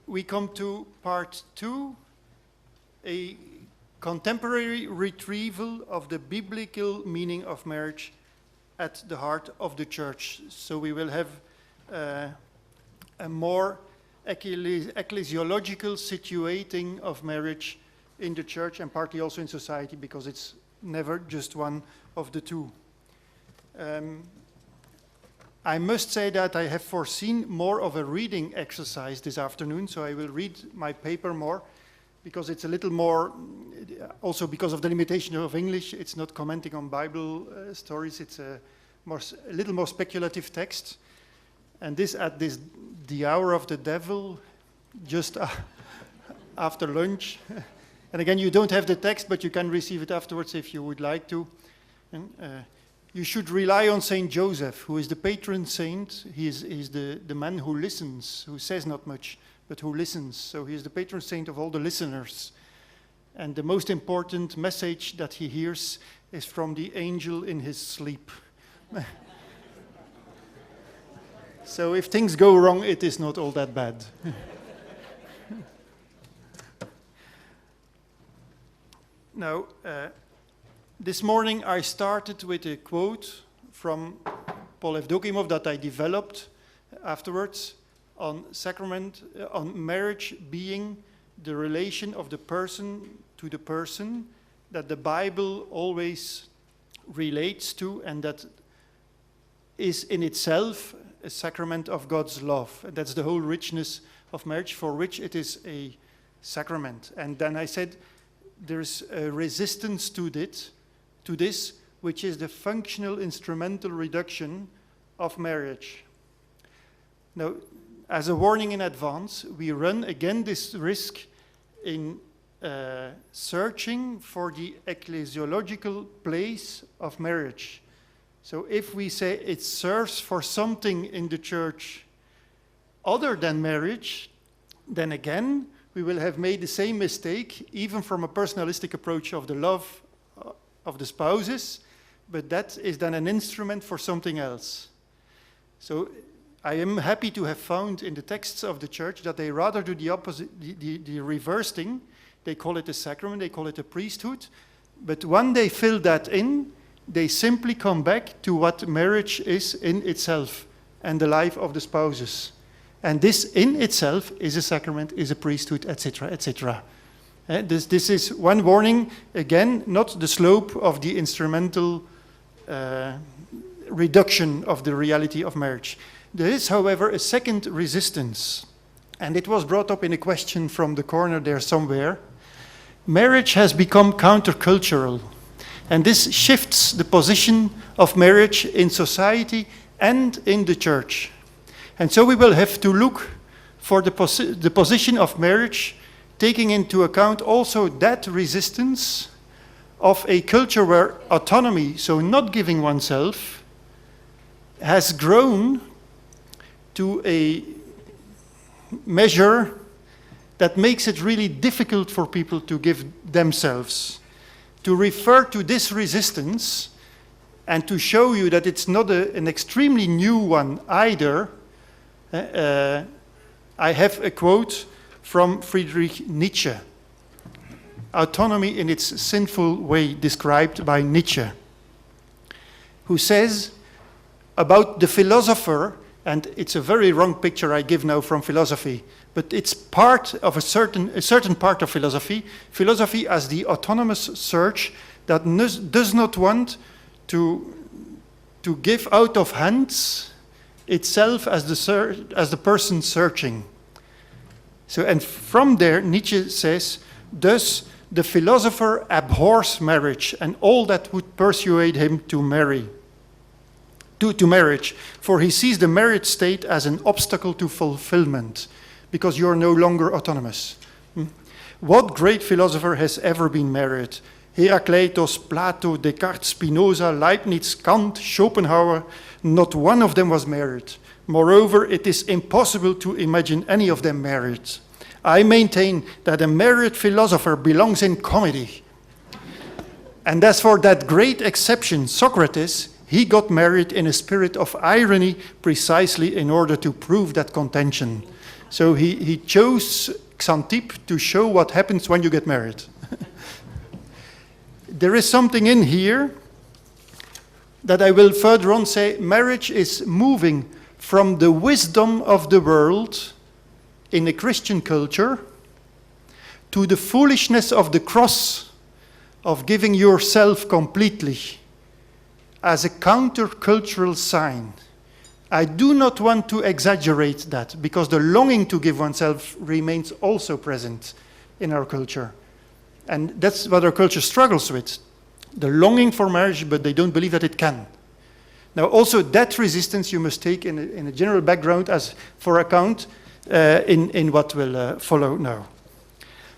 we come to part 2, a contemporary retrieval of the biblical meaning of marriage at the heart of the church. So we will have a more ecclesiological situating of marriage in the church and partly also in society, because it's never just one of the two. I must say that I have foreseen more of a reading exercise this afternoon, so I will read my paper more, because it's a little more, also because of the limitation of English, it's not commenting on Bible stories, it's a little more speculative text. And this at the hour of the devil, just after lunch. And again, you don't have the text, but you can receive it afterwards if you would like to. And, you should rely on Saint Joseph, who is the patron saint. He is the man who listens, who says not much, but who listens. So he is the patron saint of all the listeners. And the most important message that he hears is from the angel in his sleep. So if things go wrong, it is not all that bad. Now, this morning I started with a quote from Paul Evdokimov that I developed afterwards on sacrament, on marriage being the relation of the person to the person that the Bible always relates to, and that is in itself a sacrament of God's love. And that's the whole richness of marriage, for which it is a sacrament. And then I said there's a resistance to this, which is the functional instrumental reduction of marriage. Now, as a warning in advance, we run again this risk in searching for the ecclesiological place of marriage. So if we say it serves for something in the church other than marriage, then again, we will have made the same mistake, even from a personalistic approach of the love of the spouses, but that is then an instrument for something else. So I am happy to have found in the texts of the church that they rather do the opposite, the reverse thing. They call it a sacrament, they call it a priesthood, but when they fill that in, they simply come back to what marriage is in itself and the life of the spouses. And this in itself is a sacrament, is a priesthood, etc., etc. This is one warning, again, not the slope of the instrumental reduction of the reality of marriage. There is, however, a second resistance, and it was brought up in a question from the corner there somewhere. Marriage has become countercultural, and this shifts the position of marriage in society and in the church. And so we will have to look for the position of marriage, taking into account also that resistance of a culture where autonomy, so not giving oneself, has grown to a measure that makes it really difficult for people to give themselves. To refer to this resistance and to show you that it's not an extremely new one either, I have a quote from Friedrich Nietzsche. Autonomy in its sinful way described by Nietzsche, who says about the philosopher, and it's a very wrong picture I give now from philosophy, but it's part of a certain part of philosophy as the autonomous search that does not want to give out of hands itself as the person searching. So, and from there, Nietzsche says, thus the philosopher abhors marriage and all that would persuade him to marry. To marriage, for he sees the married state as an obstacle to fulfillment, because you are no longer autonomous. What great philosopher has ever been married? Heraclitus, Plato, Descartes, Spinoza, Leibniz, Kant, Schopenhauer, not one of them was married. Moreover, it is impossible to imagine any of them married. I maintain that a married philosopher belongs in comedy. And as for that great exception, Socrates, he got married in a spirit of irony precisely in order to prove that contention. So he chose Xantippe to show what happens when you get married. There is something in here that I will further on say, marriage is moving from the wisdom of the world in a Christian culture to the foolishness of the cross, of giving yourself completely as a counter-cultural sign. I do not want to exaggerate that, because the longing to give oneself remains also present in our culture. And that's what our culture struggles with. The longing for marriage, but they don't believe that it can. Now, also that resistance you must take in a general background as for account in what will follow now.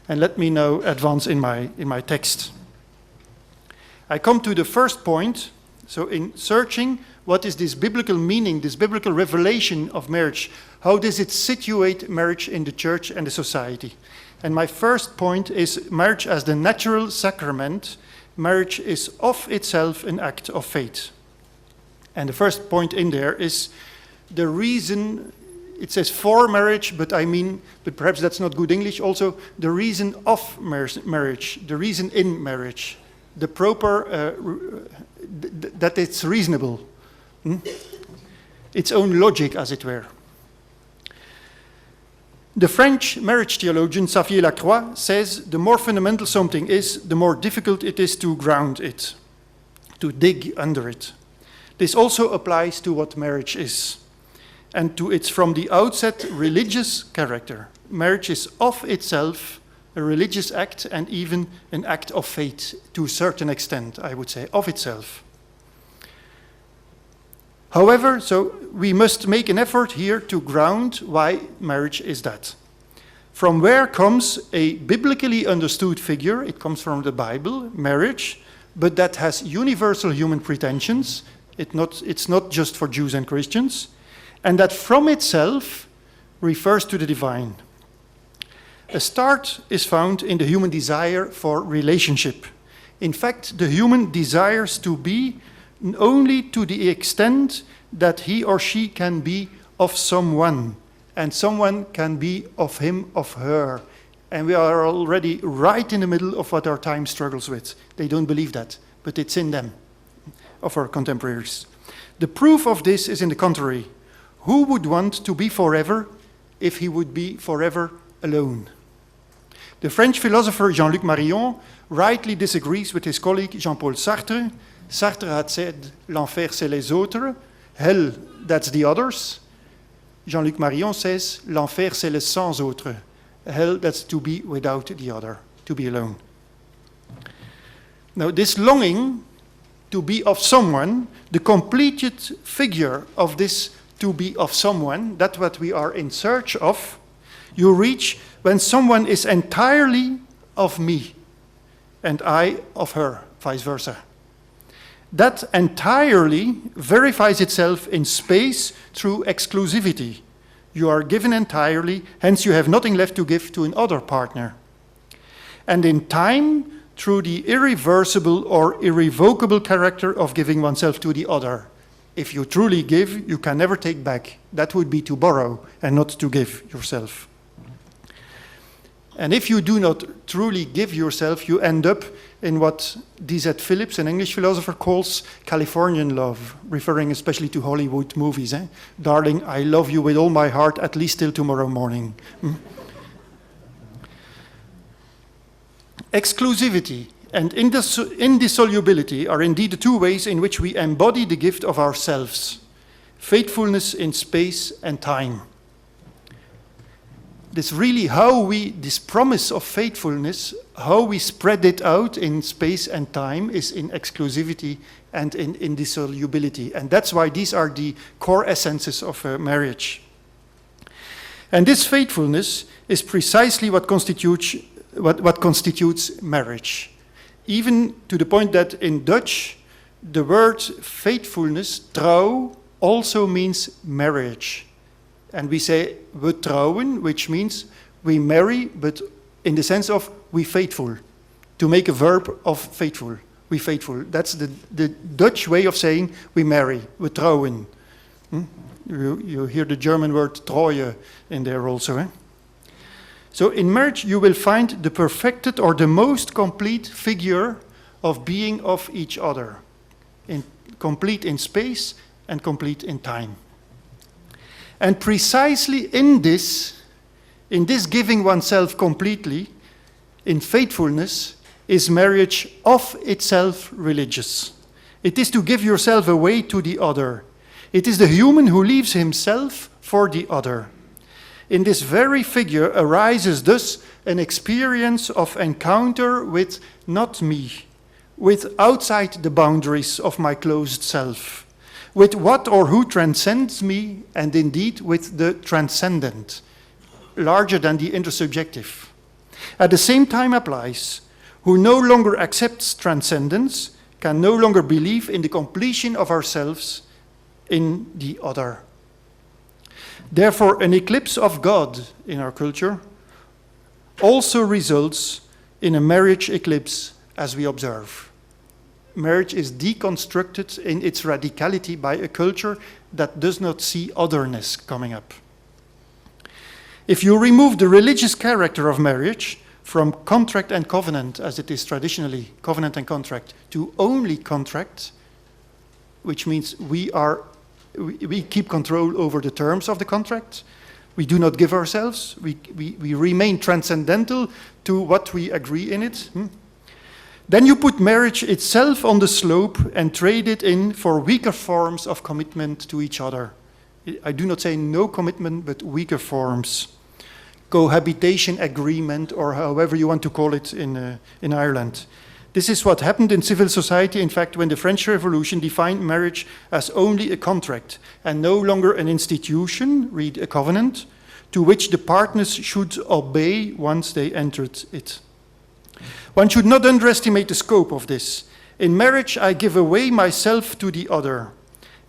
And let me now advance in my text. I come to the first point. So in searching, what is this biblical meaning, this biblical revelation of marriage? How does it situate marriage in the church and the society? And my first point is marriage as the natural sacrament. Marriage is of itself an act of faith. And the first point in there is the reason, it says for marriage, but perhaps that's not good English also, the reason of marriage, the reason in marriage, the proper, that it's reasonable. Its own logic, as it were. The French marriage theologian Xavier Lacroix says the more fundamental something is, the more difficult it is to ground it, to dig under it. This also applies to what marriage is, and to its from the outset religious character. Marriage is of itself a religious act and even an act of faith to a certain extent, I would say, of itself. However, so we must make an effort here to ground why marriage is that. From where comes a biblically understood figure, it comes from the Bible, marriage, but that has universal human pretensions. It's not just for Jews and Christians, and that from itself refers to the divine. A start is found in the human desire for relationship. In fact, the human desires to be only to the extent that he or she can be of someone, and someone can be of him, of her. And we are already right in the middle of what our time struggles with. They don't believe that, but it's in them, of our contemporaries. The proof of this is in the contrary. Who would want to be forever if he would be forever alone? The French philosopher Jean-Luc Marion rightly disagrees with his colleague Jean-Paul Sartre. Sartre had said, l'enfer c'est les autres, hell, that's the others. Jean-Luc Marion says, l'enfer c'est les sans autres, hell, that's to be without the other, to be alone. Now, this longing to be of someone, the completed figure of this to be of someone, that's what we are in search of, you reach when someone is entirely of me and I of her, vice versa. That entirely verifies itself in space through exclusivity. You are given entirely, hence you have nothing left to give to another partner. And in time, through the irreversible or irrevocable character of giving oneself to the other. If you truly give, you can never take back. That would be to borrow and not to give yourself. And if you do not truly give yourself, you end up in what D.Z. Phillips, an English philosopher, calls Californian love, referring especially to Hollywood movies. Darling, I love you with all my heart, at least till tomorrow morning. Exclusivity and indissolubility are indeed the two ways in which we embody the gift of ourselves, faithfulness in space and time. This really this promise of faithfulness, how we spread it out in space and time is in exclusivity and in indissolubility. And that's why these are the core essences of marriage. And this faithfulness is precisely what constitutes marriage. Even to the point that in Dutch, the word faithfulness, trouw, also means marriage. And we say we trouwen, which means we marry, but in the sense of we faithful. To make a verb of faithful, we faithful. That's the Dutch way of saying we marry, we trouwen. You hear the German word Treue in there also. Eh? So in marriage you will find the perfected or the most complete figure of being of each other. Complete in space and complete in time. And precisely in this giving oneself completely, in faithfulness, is marriage of itself religious. It is to give yourself away to the other. It is the human who leaves himself for the other. In this very figure arises thus an experience of encounter with not me, with outside the boundaries of my closed self, with what or who transcends me, and indeed with the transcendent, larger than the intersubjective. At the same time applies, who no longer accepts transcendence, can no longer believe in the completion of ourselves in the other. Therefore, an eclipse of God in our culture also results in a marriage eclipse as we observe. Marriage is deconstructed in its radicality by a culture that does not see otherness coming up. If you remove the religious character of marriage from contract and covenant, as it is traditionally, covenant and contract, to only contract, which means we keep control over the terms of the contract, we do not give ourselves, we remain transcendental to what we agree in it. Then you put marriage itself on the slope and trade it in for weaker forms of commitment to each other. I do not say no commitment, but weaker forms. Cohabitation agreement, or however you want to call it in Ireland. This is what happened in civil society, in fact, when the French Revolution defined marriage as only a contract and no longer an institution, read a covenant, to which the partners should obey once they entered it. One should not underestimate the scope of this. In marriage, I give away myself to the other,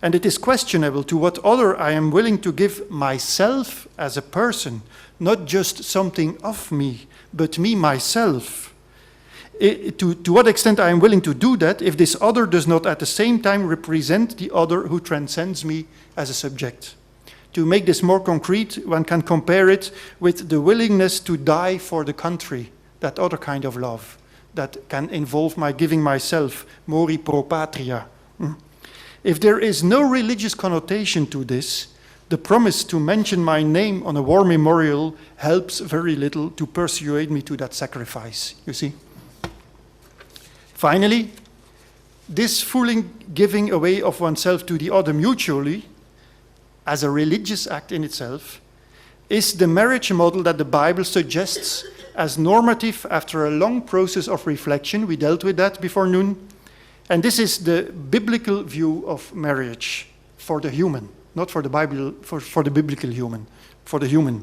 and it is questionable to what other I am willing to give myself as a person, not just something of me, but me myself. To what extent I am willing to do that if this other does not at the same time represent the other who transcends me as a subject. To make this more concrete, one can compare it with the willingness to die for the country, that other kind of love that can involve my giving myself, mori pro patria. If there is no religious connotation to this, the promise to mention my name on a war memorial helps very little to persuade me to that sacrifice, you see. Finally, this full giving away of oneself to the other mutually, as a religious act in itself, is the marriage model that the Bible suggests as normative after a long process of reflection. We dealt with that before noon. And this is the biblical view of marriage for the human, not for the Bible, for the biblical human, for the human.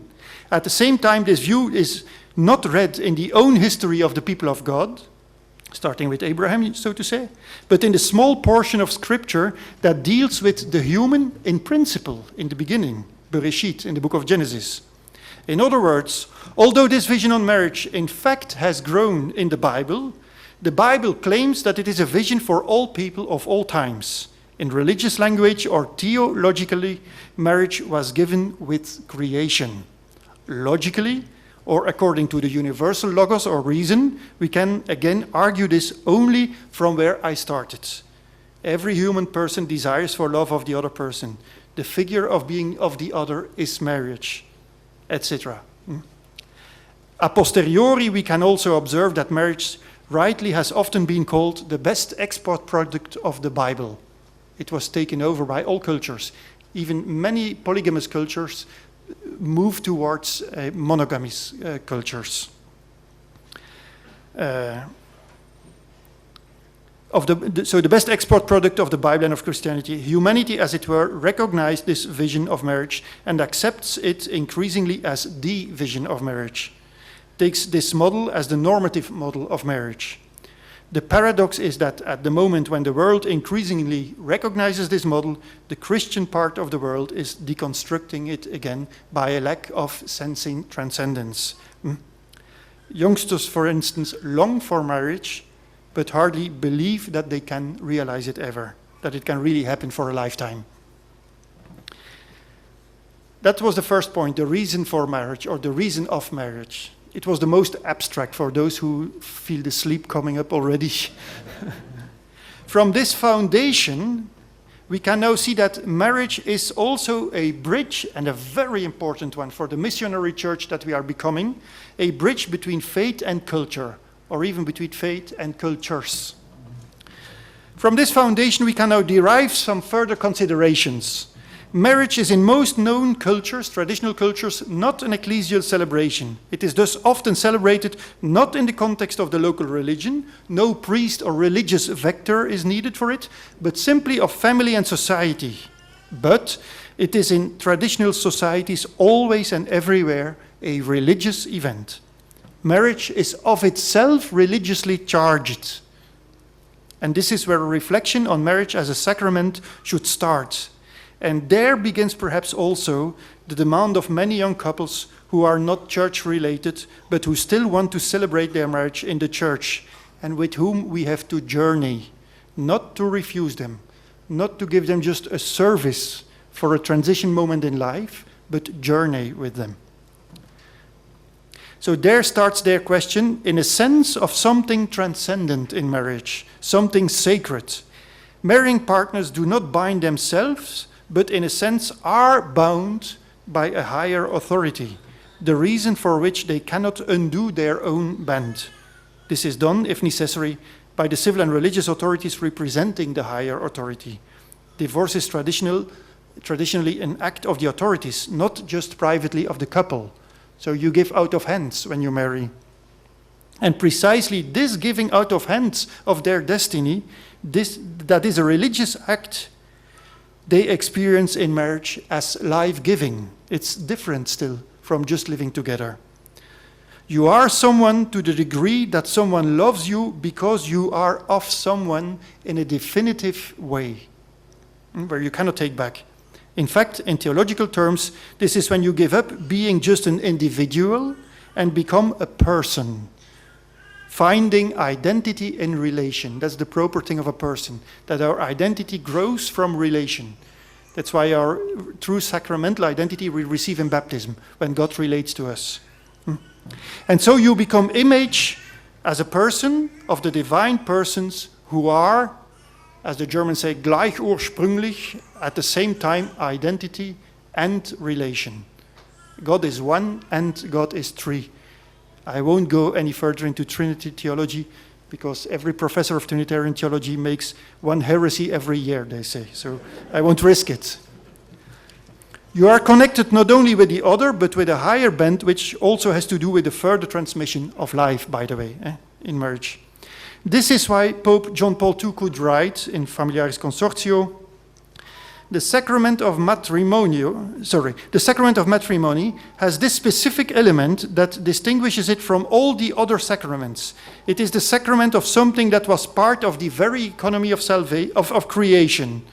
At the same time, this view is not read in the own history of the people of God, starting with Abraham, so to say, but in the small portion of Scripture that deals with the human in principle, in the beginning, Bereshit, in the book of Genesis. In other words, although this vision on marriage in fact has grown in the Bible claims that it is a vision for all people of all times. In religious language or theologically, marriage was given with creation. Logically, or according to the universal logos or reason, we can again argue this only from where I started. Every human person desires for love of the other person. The figure of being of the other is marriage, etc. A posteriori, we can also observe that marriage rightly has often been called the best export product of the Bible. It was taken over by all cultures. Even many polygamous cultures move towards monogamous cultures. So the best export product of the Bible and of Christianity, humanity, as it were, recognized this vision of marriage and accepts it increasingly as the vision of marriage, takes this model as the normative model of marriage. The paradox is that at the moment when the world increasingly recognizes this model, the Christian part of the world is deconstructing it again by a lack of sensing transcendence. Youngsters, for instance, long for marriage, but hardly believe that they can realize it ever, that it can really happen for a lifetime. That was the first point, the reason for marriage, or the reason of marriage. It was the most abstract for those who feel the sleep coming up already. From this foundation, we can now see that marriage is also a bridge, and a very important one for the missionary church that we are becoming, a bridge between faith and culture, or even between faith and cultures. From this foundation, we can now derive some further considerations. Marriage is in most known cultures, traditional cultures, not an ecclesial celebration. It is thus often celebrated not in the context of the local religion, no priest or religious vector is needed for it, but simply of family and society. But it is in traditional societies always and everywhere a religious event. Marriage is of itself religiously charged. And this is where a reflection on marriage as a sacrament should start. And there begins perhaps also the demand of many young couples who are not church-related, but who still want to celebrate their marriage in the church, and with whom we have to journey, not to refuse them, not to give them just a service for a transition moment in life, but journey with them. So there starts their question in a sense of something transcendent in marriage, something sacred. Marrying partners do not bind themselves, but in a sense are bound by a higher authority, the reason for which they cannot undo their own band. This is done, if necessary, by the civil and religious authorities representing the higher authority. Divorce is traditionally an act of the authorities, not just privately of the couple. So you give out of hands when you marry. And precisely this giving out of hands of their destiny, that is a religious act, they experience in marriage as life-giving. It's different still from just living together. You are someone to the degree that someone loves you because you are of someone in a definitive way, where you cannot take back. In fact, in theological terms, this is when you give up being just an individual and become a person, finding identity in relation. That's the proper thing of a person, that our identity grows from relation. That's why our true sacramental identity we receive in baptism, when God relates to us. And so you become image as a person of the divine persons who are, as the Germans say, gleich ursprünglich, at the same time identity and relation. God is one and God is three. I won't go any further into Trinity theology, because every professor of Trinitarian theology makes one heresy every year, they say. So I won't risk it. You are connected not only with the other, but with a higher band, which also has to do with the further transmission of life, by the way, in marriage. This is why Pope John Paul II could write in Familiaris Consortio, the sacrament of matrimony has this specific element that distinguishes it from all the other sacraments. It is the sacrament of something that was part of the very economy of creation.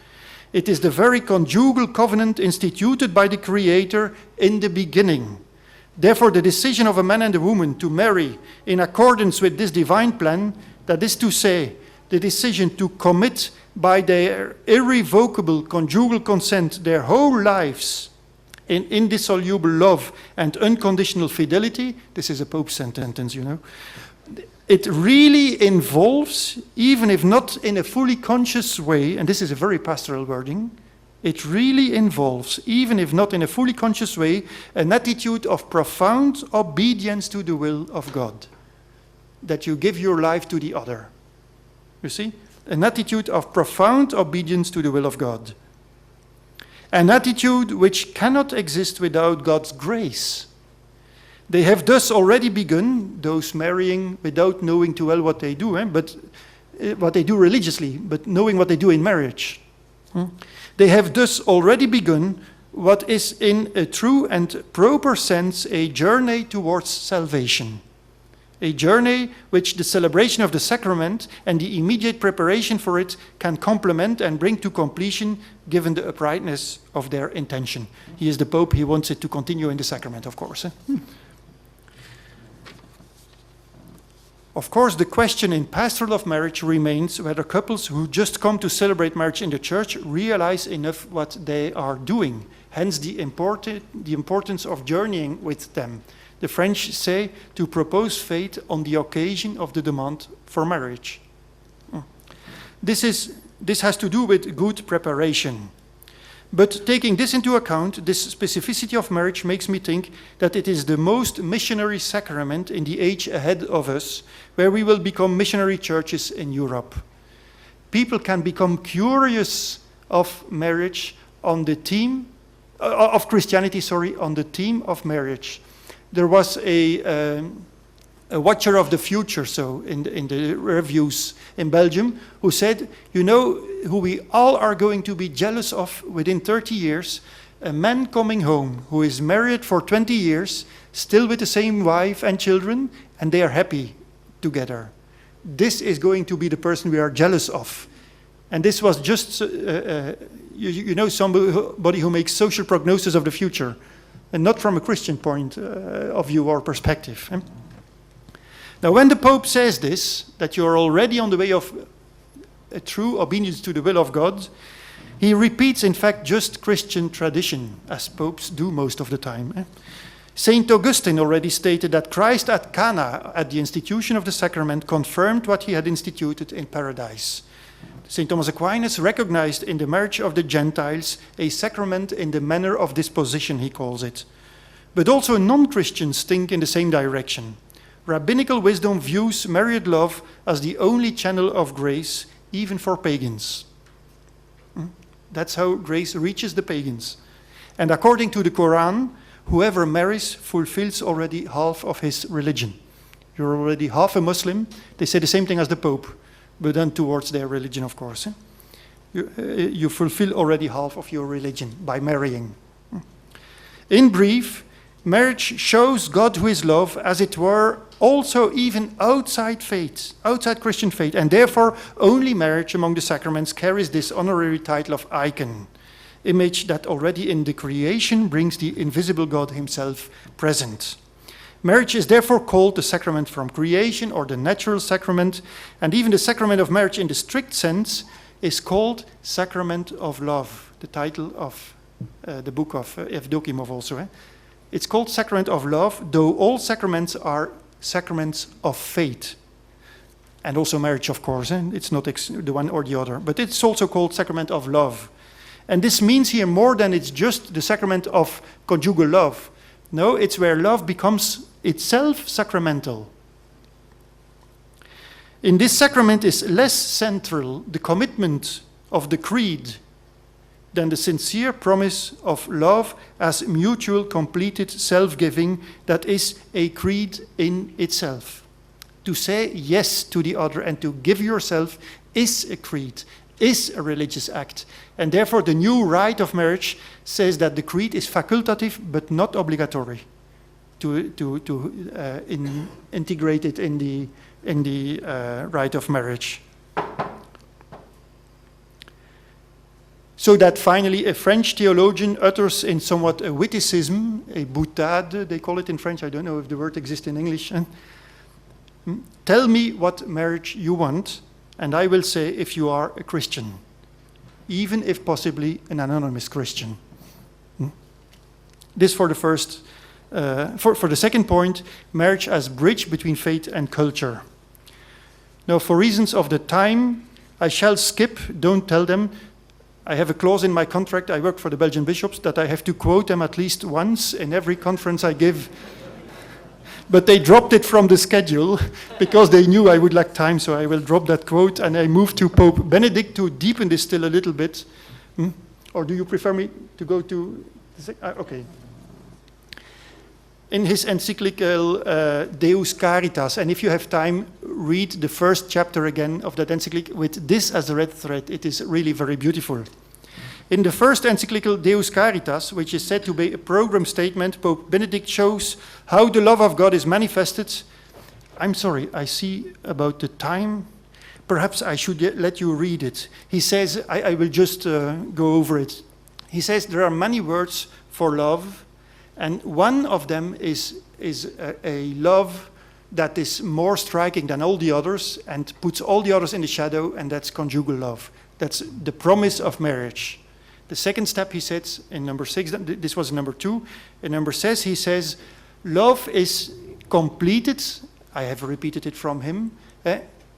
It is the very conjugal covenant instituted by the Creator in the beginning. Therefore, the decision of a man and a woman to marry in accordance with this divine plan, that is to say, the decision to commit by their irrevocable conjugal consent their whole lives in indissoluble love and unconditional fidelity, this is a Pope's sentence, you know, it really involves, even if not in a fully conscious way, and this is a very pastoral wording, it really involves, even if not in a fully conscious way, an attitude of profound obedience to the will of God, that you give your life to the other. You see? An attitude of profound obedience to the will of God. An attitude which cannot exist without God's grace. They have thus already begun, those marrying without knowing too well what they do, but what they do religiously, but knowing what they do in marriage. They have thus already begun what is in a true and proper sense a journey towards salvation. A journey which the celebration of the sacrament and the immediate preparation for it can complement and bring to completion, given the uprightness of their intention. He is the Pope, he wants it to continue in the sacrament, of course. Of course, the question in pastoral of marriage remains whether couples who just come to celebrate marriage in the church realize enough what they are doing, hence the importance of journeying with them. The French say to propose faith on the occasion of the demand for marriage. This has to do with good preparation. But taking this into account, this specificity of marriage makes me think that it is the most missionary sacrament in the age ahead of us, where we will become missionary churches in Europe. People can become curious of marriage on the theme, of Christianity, on the theme of marriage. There was a watcher of the future, in the reviews in Belgium, who said, you know, who we all are going to be jealous of within 30 years, a man coming home who is married for 20 years, still with the same wife and children, and they are happy together. This is going to be the person we are jealous of. And this was just, somebody who makes social prognosis of the future, and not from a Christian point of view or perspective. Now, when the Pope says this, that you're already on the way of a true obedience to the will of God, he repeats, in fact, just Christian tradition, as popes do most of the time. Saint Augustine already stated that Christ at Cana, at the institution of the sacrament, confirmed what he had instituted in paradise. St. Thomas Aquinas recognized in the marriage of the Gentiles a sacrament in the manner of disposition, he calls it. But also non-Christians think in the same direction. Rabbinical wisdom views married love as the only channel of grace, even for pagans. That's how grace reaches the pagans. And according to the Quran, whoever marries fulfills already half of his religion. You're already half a Muslim. They say the same thing as the Pope, but then towards their religion, of course. You fulfill already half of your religion by marrying. In brief, marriage shows God who is love, as it were, also even outside faith, outside Christian faith, and therefore only marriage among the sacraments carries this honorary title of icon, image that already in the creation brings the invisible God himself present. Marriage is therefore called the sacrament from creation, or the natural sacrament, and even the sacrament of marriage in the strict sense is called sacrament of love, the title of the book of Evdokimov also. It's called sacrament of love, though all sacraments are sacraments of faith. And also marriage, of course. It's not the one or the other. But it's also called sacrament of love. And this means here more than it's just the sacrament of conjugal love. No, it's where love becomes itself sacramental. In this sacrament is less central the commitment of the creed than the sincere promise of love as mutual, completed self-giving that is a creed in itself. To say yes to the other and to give yourself is a creed, is a religious act. And therefore the new rite of marriage says that the creed is facultative but not obligatory to integrate it in the rite of marriage. So that finally a French theologian utters in somewhat a witticism, a boutade, they call it in French, I don't know if the word exists in English. Tell me what marriage you want, and I will say if you are a Christian, even if possibly an anonymous Christian. This for the first, for the second point, marriage as bridge between faith and culture. Now, for reasons of the time, I shall skip, don't tell them. I have a clause in my contract, I work for the Belgian bishops, that I have to quote them at least once in every conference I give. But they dropped it from the schedule because they knew I would lack time, so I will drop that quote, and I move to Pope Benedict to deepen this still a little bit. Or do you prefer me to go to... Okay. In his encyclical Deus Caritas, and if you have time, read the first chapter again of that encyclic with this as a red thread. It is really very beautiful. In the first encyclical Deus Caritas, which is said to be a program statement, Pope Benedict shows how the love of God is manifested. I'm sorry, I see about the time. Perhaps I should let you read it. He says, I will just go over it. He says there are many words for love, and one of them is a love that is more striking than all the others and puts all the others in the shadow, and that's conjugal love. That's the promise of marriage. The second step, he says in number 6, this was number 2. In number 6, he says, love is completed, I have repeated it from him,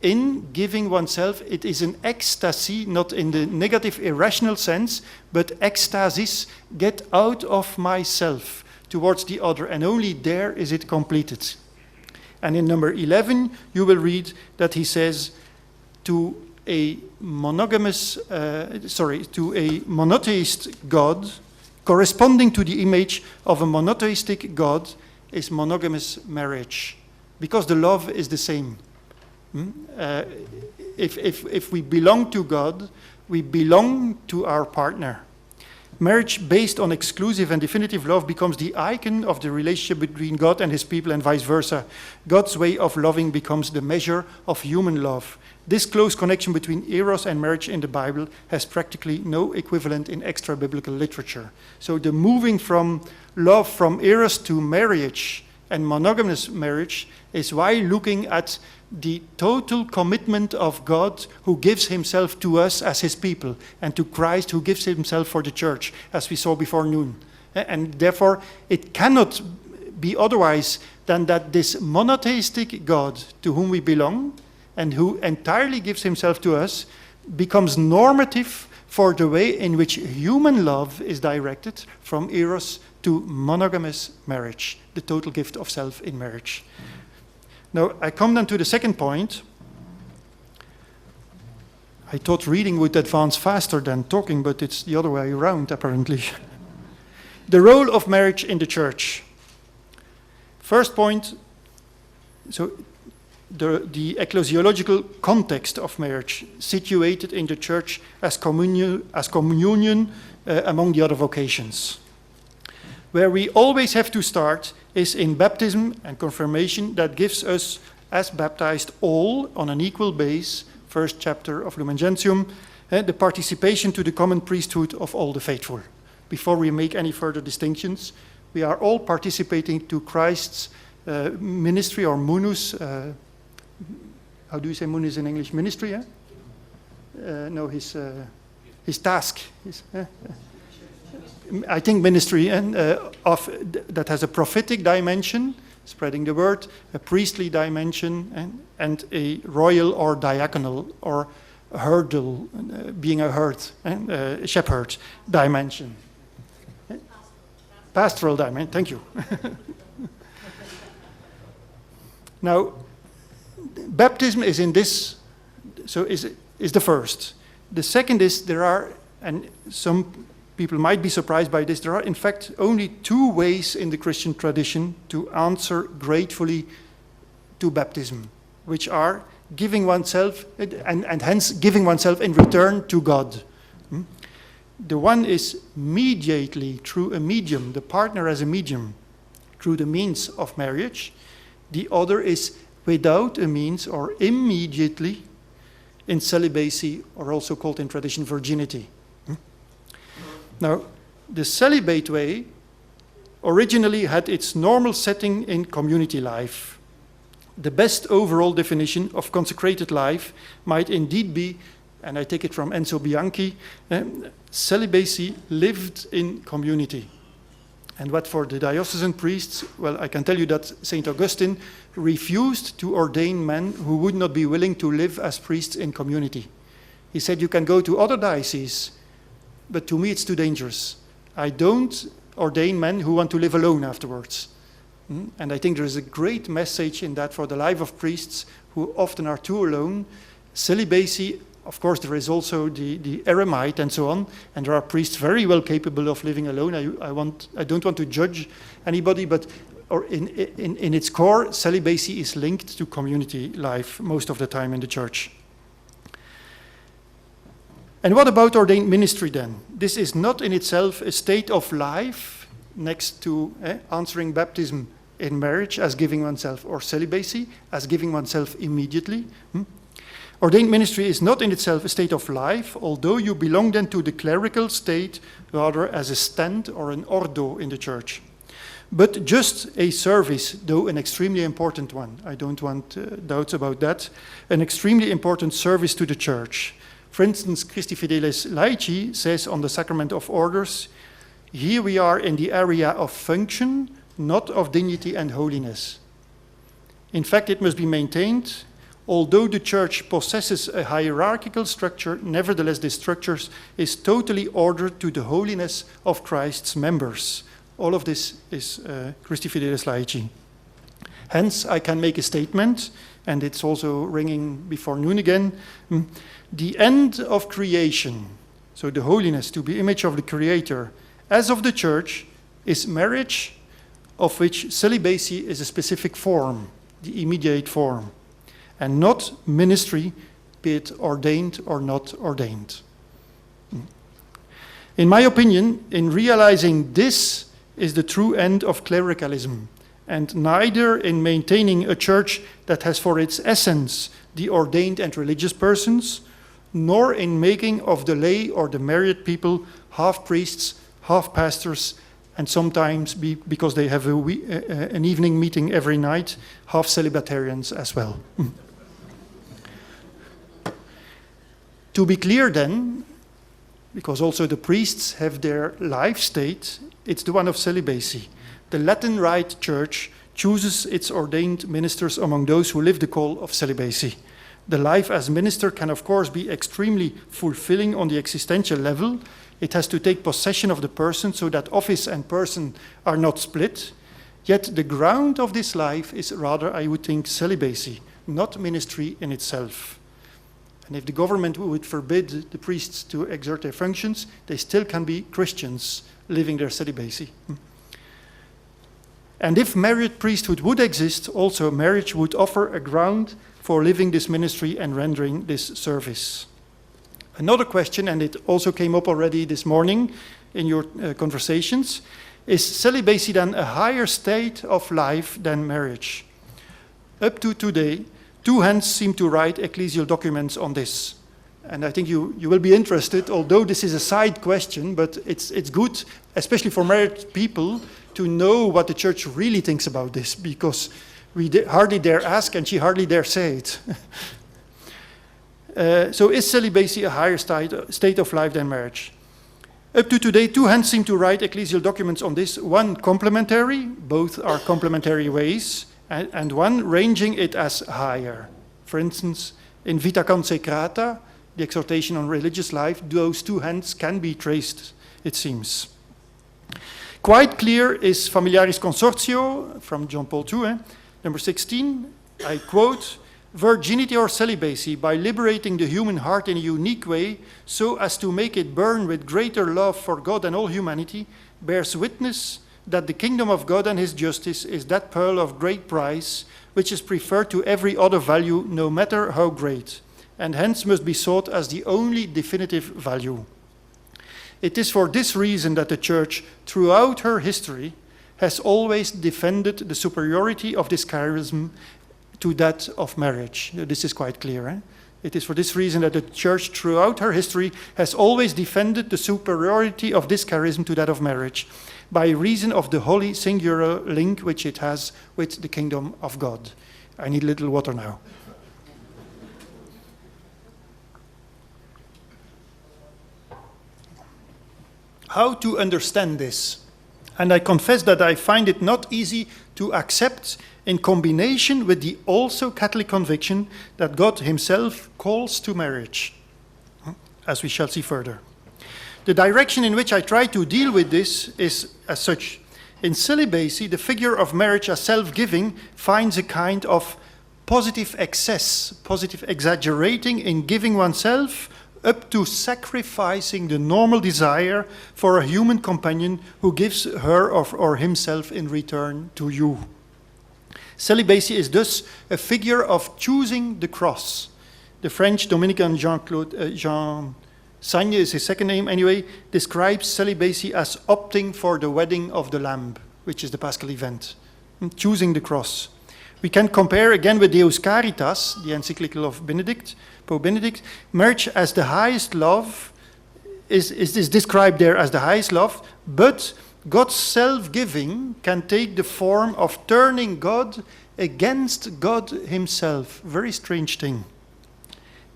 in giving oneself. It is an ecstasy, not in the negative irrational sense, but ecstasis, get out of myself towards the other, and only there is it completed. And in number 11, you will read that he says, to a monotheist God, corresponding to the image of a monotheistic God, is monogamous marriage, because the love is the same. If we belong to God, we belong to our partner. Marriage based on exclusive and definitive love becomes the icon of the relationship between God and his people, and vice versa. God's way of loving becomes the measure of human love. This close connection between eros and marriage in the Bible has practically no equivalent in extra-biblical literature. So the moving from love from eros to marriage and monogamous marriage is why looking at the total commitment of God, who gives himself to us as his people, and to Christ, who gives himself for the church, as we saw before noon. And therefore, it cannot be otherwise than that this monotheistic God to whom we belong, and who entirely gives himself to us, becomes normative for the way in which human love is directed from eros to monogamous marriage, the total gift of self in marriage. Now, I come then to the second point. I thought reading would advance faster than talking, but it's the other way around, apparently. The role of marriage in the church. First point, so the ecclesiological context of marriage, situated in the church as communion among the other vocations. Where we always have to start is in baptism and confirmation, that gives us, as baptized, all on an equal base, first chapter of Lumen Gentium, the participation to the common priesthood of all the faithful. Before we make any further distinctions, we are all participating to Christ's ministry, or munus. How do you say munus in English? Ministry, eh? No, his task. I think ministry that has a prophetic dimension, spreading the word, a priestly dimension, and a royal or diaconal or herdal, being a herd, a shepherd dimension. Pastoral dimension, thank you. Now, baptism is in this, so is the first. The second is there are, and some people might be surprised by this, there are in fact only 2 ways in the Christian tradition to answer gratefully to baptism, which are giving oneself, and hence giving oneself in return to God. The one is mediately, through a medium, the partner as a medium, through the means of marriage. The other is without a means, or immediately, in celibacy, or also called in tradition virginity. Now, the celibate way originally had its normal setting in community life. The best overall definition of consecrated life might indeed be, and I take it from Enzo Bianchi, celibacy lived in community. And what for the diocesan priests, well, I can tell you that St. Augustine refused to ordain men who would not be willing to live as priests in community. He said, you can go to other dioceses, but to me it's too dangerous. I don't ordain men who want to live alone afterwards. And I think there is a great message in that for the life of priests who often are too alone. Celibacy, of course, there is also the eremite and so on, and there are priests very well capable of living alone. I don't want to judge anybody, but in its core, celibacy is linked to community life most of the time in the church. And what about ordained ministry then? This is not in itself a state of life next to answering baptism in marriage as giving oneself, or celibacy as giving oneself immediately. Ordained ministry is not in itself a state of life, although you belong then to the clerical state rather as a stand or an ordo in the church. But just a service, though an extremely important one, I don't want doubts about that, an extremely important service to the Church. For instance, Christi Fidelis Laici says on the Sacrament of Orders, here we are in the area of function, not of dignity and holiness. In fact, it must be maintained, although the Church possesses a hierarchical structure, nevertheless this structure is totally ordered to the holiness of Christ's members. All of this is Christi Fidelis Laici. Hence, I can make a statement, and it's also ringing before noon again. The end of creation, so the holiness to be image of the Creator, as of the Church, is marriage, of which celibacy is a specific form, the immediate form, and not ministry, be it ordained or not ordained. In my opinion, in realizing this is the true end of clericalism, and neither in maintaining a church that has for its essence the ordained and religious persons, nor in making of the lay or the married people half priests, half pastors, and sometimes, because they have an evening meeting every night, half celibatarians as well. To be clear then, because also the priests have their life state, it's the one of celibacy. The Latin Rite Church chooses its ordained ministers among those who live the call of celibacy. The life as minister can of course be extremely fulfilling on the existential level. It has to take possession of the person so that office and person are not split. Yet the ground of this life is rather, I would think, celibacy, not ministry in itself. And if the government would forbid the priests to exert their functions, they still can be Christians living their celibacy. And if married priesthood would exist, also marriage would offer a ground for living this ministry and rendering this service. Another question, and it also came up already this morning in your conversations, is celibacy then a higher state of life than marriage? Up to today, 2 hands seem to write ecclesial documents on this. And I think you will be interested, although this is a side question, but it's good, especially for married people, to know what the Church really thinks about this, because we hardly dare ask and she hardly dare say it. So is celibacy a higher state of life than marriage? Up to today, 2 hands seem to write ecclesial documents on this. One complementary, both are complementary ways, and one ranging it as higher. For instance, in Vita Consecrata, the exhortation on religious life, those 2 hands can be traced, it seems. Quite clear is Familiaris Consortio from John Paul II, number 16, I quote, "Virginity or celibacy, by liberating the human heart in a unique way, so as to make it burn with greater love for God and all humanity, bears witness that the kingdom of God and his justice is that pearl of great price, which is preferred to every other value, no matter how great, and hence must be sought as the only definitive value. It is for this reason that the Church, throughout her history, has always defended the superiority of this charism to that of marriage." This is quite clear. It is for this reason that the Church, throughout her history, has always defended the superiority of this charism to that of marriage, by reason of the holy singular link which it has with the kingdom of God. I need a little water now. How to understand this? And I confess that I find it not easy to accept in combination with the also Catholic conviction that God himself calls to marriage, as we shall see further. The direction in which I try to deal with this is as such. In celibacy, the figure of marriage as self-giving finds a kind of positive excess, positive exaggerating in giving oneself up to sacrificing the normal desire for a human companion who gives her or himself in return to you. Celibacy is thus a figure of choosing the cross. The French Dominican Jean Sagne is his second name anyway, describes celibacy as opting for the wedding of the Lamb, which is the Paschal event, choosing the cross. We can compare again with Deus Caritas, the encyclical of Pope Benedict. Marriage as the highest love is described there as the highest love, but God's self-giving can take the form of turning God against God himself. Very strange thing.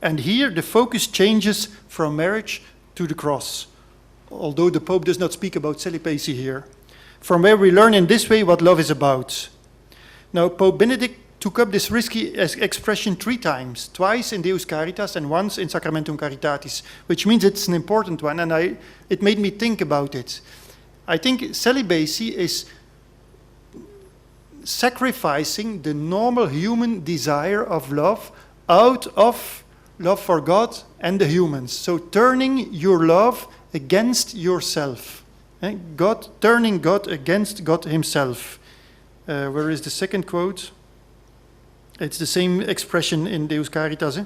And here the focus changes from marriage to the cross, although the Pope does not speak about celibacy here, from where we learn in this way what love is about. Now, Pope Benedict took up this risky expression 3 times, twice in Deus Caritas and once in Sacramentum Caritatis, which means it's an important one, and it made me think about it. I think celibacy is sacrificing the normal human desire of love out of love for God and the humans. So turning your love against yourself. Turning God against God himself. Where is the second quote? It's the same expression in Deus Caritas.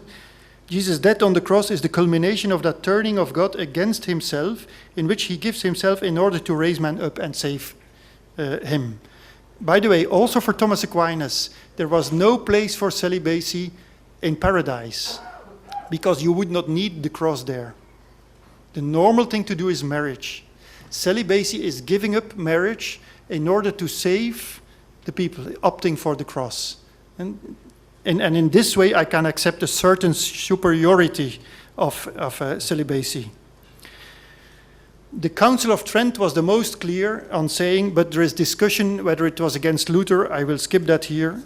Jesus' death on the cross is the culmination of that turning of God against himself, in which he gives himself in order to raise man up and save him. By the way, also for Thomas Aquinas, there was no place for celibacy in paradise, because you would not need the cross there. The normal thing to do is marriage. Celibacy is giving up marriage in order to save the people, opting for the cross. And in this way, I can accept a certain superiority of celibacy. The Council of Trent was the most clear on saying, but there is discussion whether it was against Luther. I will skip that here.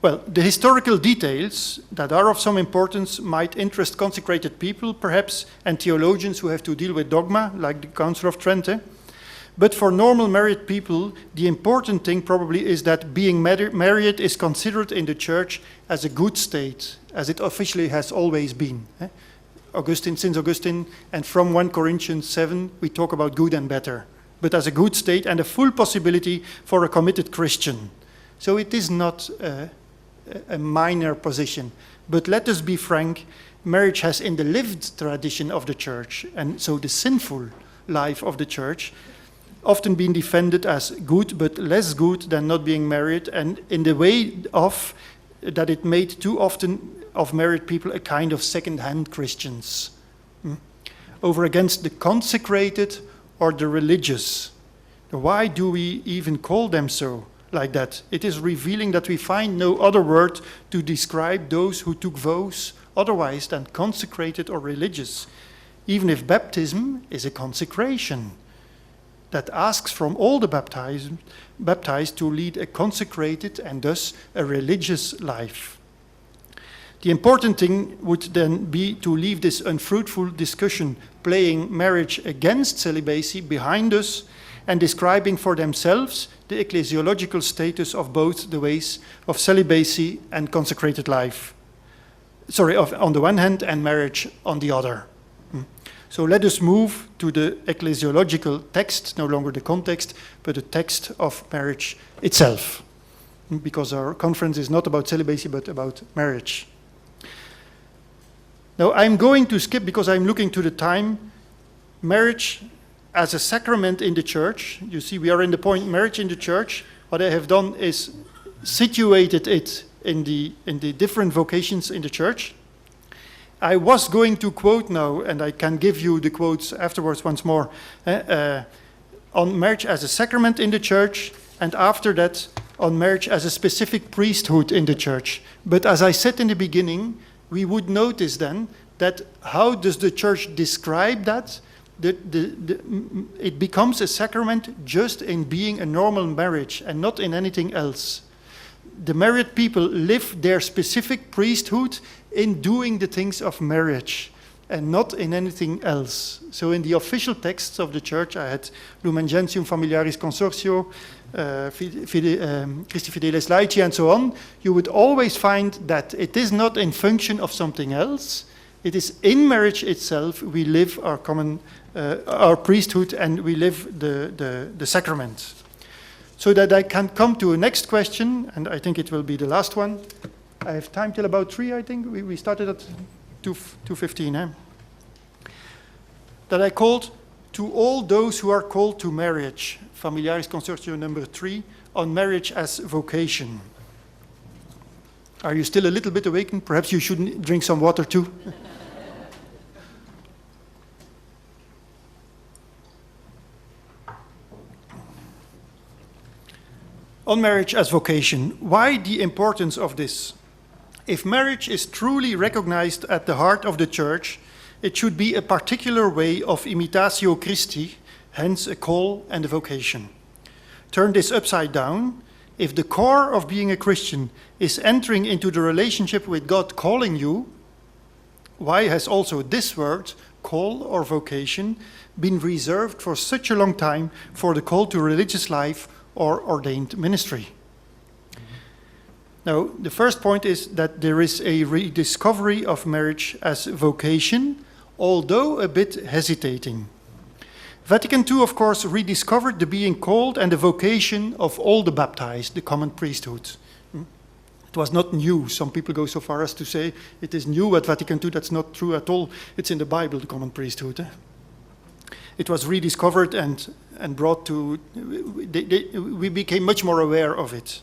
Well, the historical details that are of some importance might interest consecrated people, perhaps, and theologians who have to deal with dogma, like the Council of Trent. But for normal married people, the important thing probably is that being married is considered in the church as a good state, as it officially has always been. Since Augustine, and from 1 Corinthians 7, we talk about good and better, but as a good state and a full possibility for a committed Christian. So it is not a minor position. But let us be frank, marriage has in the lived tradition of the church, and so the sinful life of the church, often been defended as good, but less good than not being married, and in the way of that it made too often of married people a kind of second-hand Christians, over against the consecrated or the religious. Why do we even call them so, like that? It is revealing that we find no other word to describe those who took vows otherwise than consecrated or religious, even if baptism is a consecration that asks from all the baptized to lead a consecrated and thus a religious life. The important thing would then be to leave this unfruitful discussion playing marriage against celibacy behind us and describing for themselves the ecclesiological status of both the ways of celibacy and consecrated life. On the one hand, and marriage on the other. So let us move to the ecclesiological text, no longer the context, but the text of marriage itself. Because our conference is not about celibacy, but about marriage. Now I'm going to skip, because I'm looking to the time, marriage as a sacrament in the church. You see, we are in the point, marriage in the church. What I have done is situated it in the different vocations in the church. I was going to quote now, and I can give you the quotes afterwards once more, on marriage as a sacrament in the church, and after that on marriage as a specific priesthood in the church. But as I said in the beginning, we would notice then that how does the church describe that? It becomes a sacrament just in being a normal marriage and not in anything else. The married people live their specific priesthood in doing the things of marriage and not in anything else. So in the official texts of the church, I had Lumen Gentium Familiaris Consortio, Christi Fidelis Laity, and so on. You would always find that it is not in function of something else. It is in marriage itself we live our common, our priesthood, and we live the sacrament. So that I can come to a next question, and I think it will be the last one. I have time till about 3, I think. We started at 2:15. That I called to all those who are called to marriage, Familiaris Consortio number 3, on marriage as vocation. Are you still a little bit awakened? Perhaps you should drink some water too. On marriage as vocation, why the importance of this? If marriage is truly recognized at the heart of the Church, it should be a particular way of imitatio Christi, hence a call and a vocation. Turn this upside down. If the core of being a Christian is entering into the relationship with God calling you, why has also this word, call or vocation, been reserved for such a long time for the call to religious life or ordained ministry? Now, the first point is that there is a rediscovery of marriage as vocation, although a bit hesitating. Vatican II, of course, rediscovered the being called and the vocation of all the baptized, the common priesthood. It was not new. Some people go so far as to say it is new at Vatican II. That's not true at all. It's in the Bible, the common priesthood. It was rediscovered and brought to, we became much more aware of it.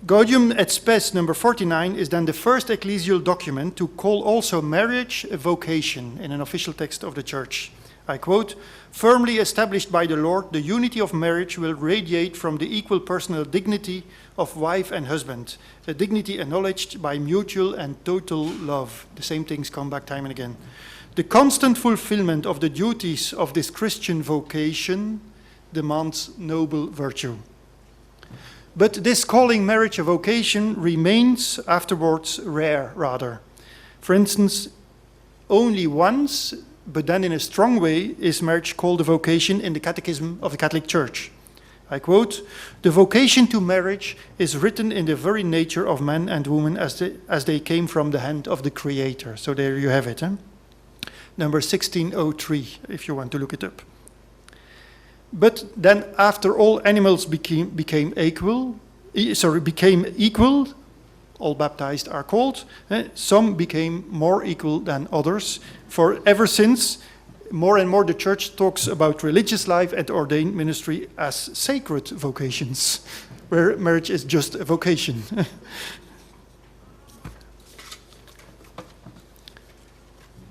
Gaudium et Spes number 49 is then the first ecclesial document to call also marriage a vocation in an official text of the Church. I quote, "Firmly established by the Lord, the unity of marriage will radiate from the equal personal dignity of wife and husband, a dignity acknowledged by mutual and total love." The same things come back time and again. "The constant fulfillment of the duties of this Christian vocation demands noble virtue." But this calling marriage a vocation remains afterwards rare, rather. For instance, only once, but then in a strong way, is marriage called a vocation in the Catechism of the Catholic Church. I quote, "The vocation to marriage is written in the very nature of man and woman as they came from the hand of the Creator." So there you have it. Number 1603, if you want to look it up. But then after all animals became equal, all baptized are called, some became more equal than others. For ever since, more and more the Church talks about religious life and ordained ministry as sacred vocations, where marriage is just a vocation.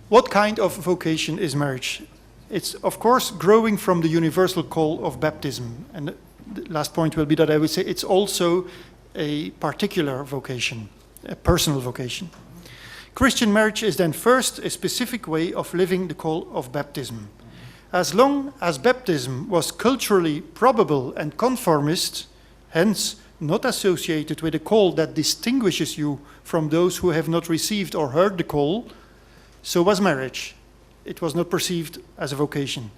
What kind of vocation is marriage? It's, of course, growing from the universal call of baptism. And the last point will be that I would say it's also a particular vocation, a personal vocation. Christian marriage is then first a specific way of living the call of baptism. As long as baptism was culturally probable and conformist, hence not associated with a call that distinguishes you from those who have not received or heard the call, so was marriage. It was not perceived as a vocation.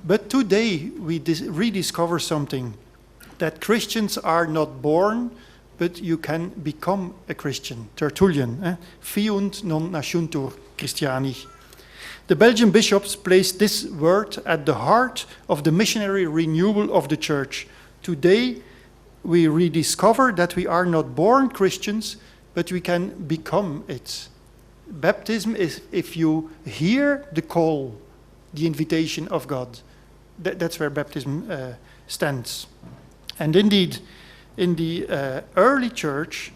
But today we rediscover something, that Christians are not born, but you can become a Christian. Tertullian, fiunt non nasciuntur Christiani. The Belgian bishops placed this word at the heart of the missionary renewal of the Church. Today we rediscover that we are not born Christians, but we can become it. Baptism is if you hear the call, the invitation of God. That's where baptism stands. And indeed, in the early Church,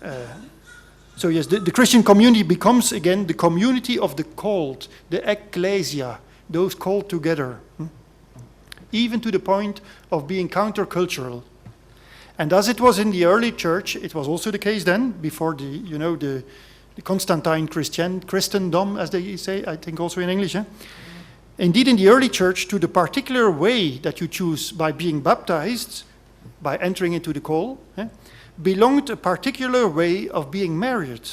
the Christian community becomes again the community of the called, the ecclesia, those called together, even to the point of being countercultural. And as it was in the early Church, it was also the case then, before the Constantine Christendom, as they say, I think also in English. Indeed, in the early Church, to the particular way that you choose by being baptized, by entering into the call, belonged a particular way of being married,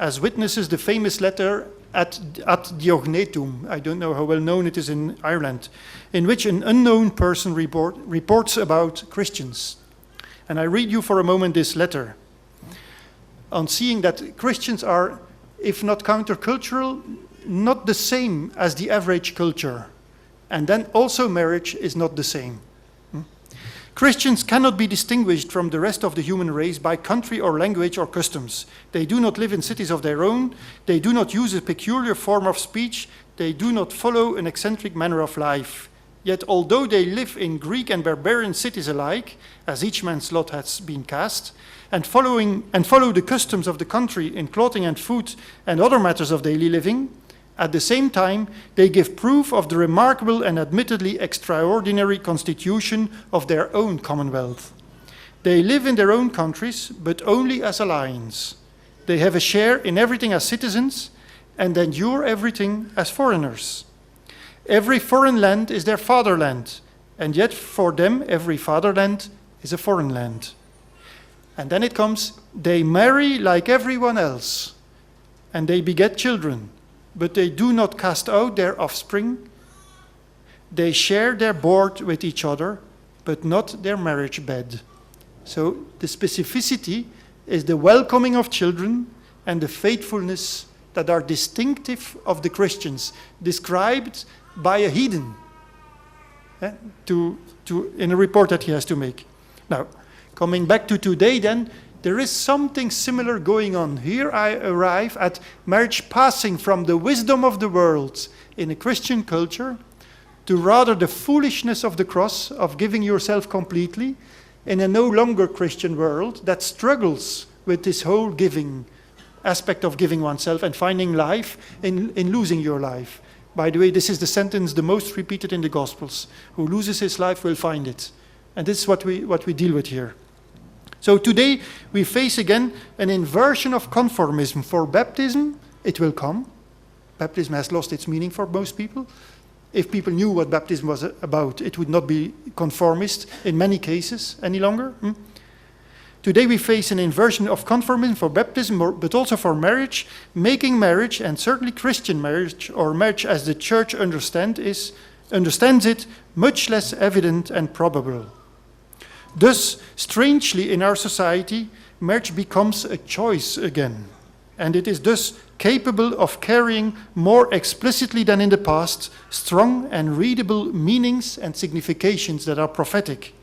as witnesses the famous letter at Diognetum, I don't know how well known it is in Ireland, in which an unknown person reports about Christians. And I read you for a moment this letter. On seeing that Christians are, if not countercultural, not the same as the average culture. And then also marriage is not the same. Christians cannot be distinguished from the rest of the human race by country or language or customs. They do not live in cities of their own. They do not use a peculiar form of speech. They do not follow an eccentric manner of life. Yet although they live in Greek and barbarian cities alike, as each man's lot has been cast, and follow the customs of the country in clothing and food and other matters of daily living, At the same time, they give proof of the remarkable and admittedly extraordinary constitution of their own commonwealth. They live in their own countries, but only as allies. They have a share in everything as citizens and endure everything as foreigners. Every foreign land is their fatherland, and yet for them every fatherland is a foreign land. And then it comes, they marry like everyone else, and they beget children, but they do not cast out their offspring. They share their board with each other, but not their marriage bed. So the specificity is the welcoming of children and the faithfulness that are distinctive of the Christians, described by a heathen in a report that he has to make. Now, coming back to today then, there is something similar going on. Here I arrive at marriage passing from the wisdom of the world in a Christian culture to rather the foolishness of the cross, of giving yourself completely, in a no longer Christian world that struggles with this whole giving aspect of giving oneself and finding life in losing your life. By the way, this is the sentence the most repeated in the Gospels. Who loses his life will find it. And this is what we deal with here. So today we face again an inversion of conformism. For baptism, it will come. Baptism has lost its meaning for most people. If people knew what baptism was about, it would not be conformist in many cases any longer. Today we face an inversion of conformism for baptism, but also for marriage, making marriage, and certainly Christian marriage, or marriage as the Church understands it, much less evident and probable. Thus, strangely in our society, marriage becomes a choice again, and it is thus capable of carrying more explicitly than in the past strong and readable meanings and significations that are prophetic.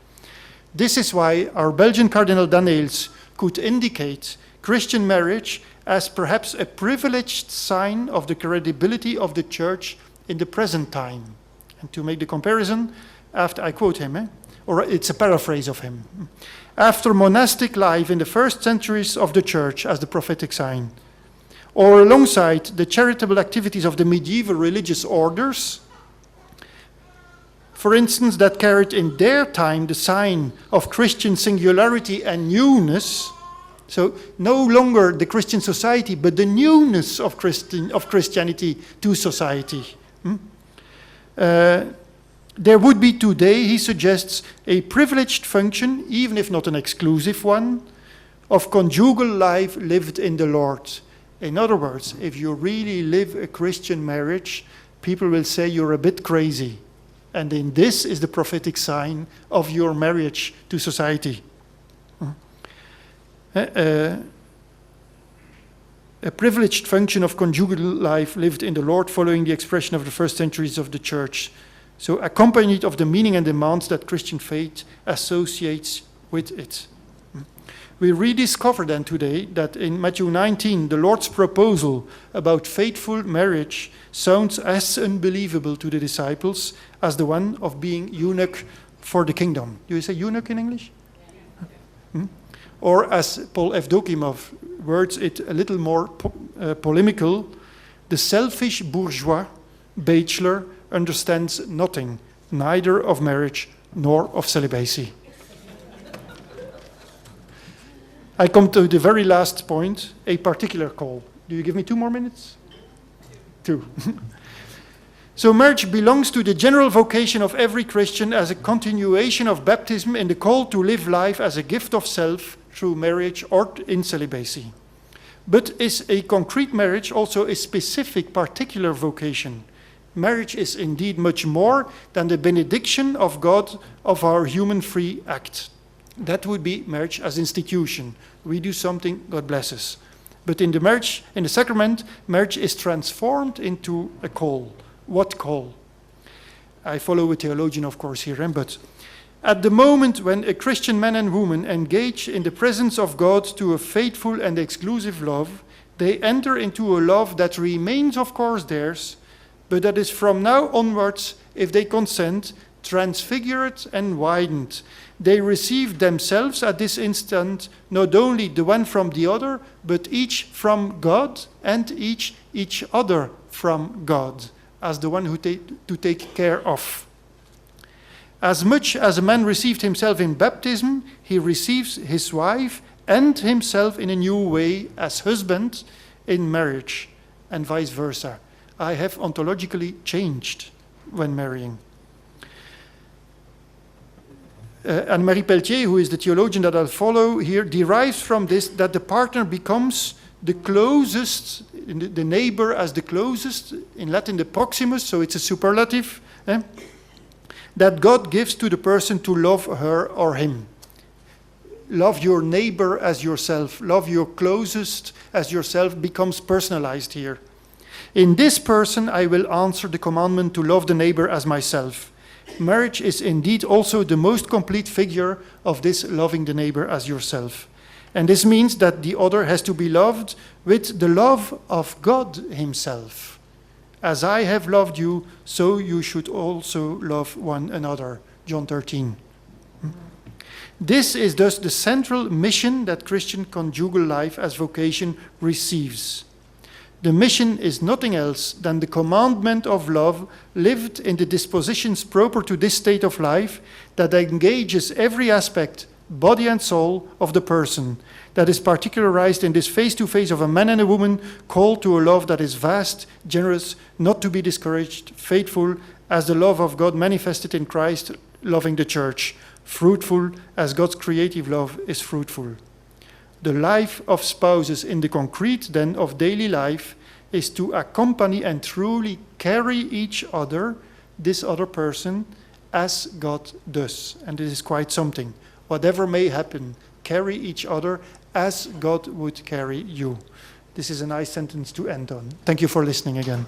This is why our Belgian Cardinal Daneels could indicate Christian marriage as perhaps a privileged sign of the credibility of the Church in the present time. And to make the comparison, after I quote him, or it's a paraphrase of him, after monastic life in the first centuries of the Church as the prophetic sign, or alongside the charitable activities of the medieval religious orders, for instance, that carried in their time the sign of Christian singularity and newness, so no longer the Christian society, but the newness of Christianity to society. There would be today, he suggests, a privileged function, even if not an exclusive one, of conjugal life lived in the Lord. In other words, if you really live a Christian marriage, people will say you're a bit crazy. And in this is the prophetic sign of your marriage to society. A privileged function of conjugal life lived in the Lord following the expression of the first centuries of the Church. So accompanied of the meaning and demands that Christian faith associates with it. We rediscover then today that in Matthew 19, the Lord's proposal about faithful marriage sounds as unbelievable to the disciples as the one of being eunuch for the kingdom. Do you say eunuch in English? Or as Paul F. Dokimov words it a little more polemical, the selfish bourgeois bachelor understands nothing, neither of marriage nor of celibacy. I come to the very last point, a particular call. Do you give me 2 more minutes? 2. So marriage belongs to the general vocation of every Christian as a continuation of baptism in the call to live life as a gift of self through marriage or in celibacy. But is a concrete marriage also a specific, particular vocation? Marriage is indeed much more than the benediction of God of our human free act. That would be marriage as institution. We do something, God blesses. But in the marriage, in the sacrament, marriage is transformed into a call. What call? I follow a theologian, of course, here, but at the moment when a Christian man and woman engage in the presence of God to a faithful and exclusive love, they enter into a love that remains, of course, theirs, but that is from now onwards, if they consent, transfigured and widened. They receive themselves at this instant, not only the one from the other, but each from God and each other from God, as the one who to take care of. As much as a man received himself in baptism, he receives his wife and himself in a new way as husband in marriage, and vice versa. I have ontologically changed when marrying. Anne-Marie Pelletier, who is the theologian that I'll follow here, derives from this that the partner becomes the closest, the neighbor as the closest, in Latin the proximus, so it's a superlative, that God gives to the person to love her or him. Love your neighbor as yourself. Love your closest as yourself becomes personalized here. In this person, I will answer the commandment to love the neighbor as myself. Marriage is indeed also the most complete figure of this loving the neighbor as yourself. And this means that the other has to be loved with the love of God himself. As I have loved you, so you should also love one another. John 13. This is thus the central mission that Christian conjugal life as vocation receives. The mission is nothing else than the commandment of love lived in the dispositions proper to this state of life that engages every aspect, body and soul, of the person, that is particularized in this face-to-face of a man and a woman called to a love that is vast, generous, not to be discouraged, faithful, as the love of God manifested in Christ, loving the church, fruitful as God's creative love is fruitful. The life of spouses in the concrete, then, of daily life is to accompany and truly carry each other, this other person, as God does. And this is quite something. Whatever may happen, carry each other as God would carry you. This is a nice sentence to end on. Thank you for listening again.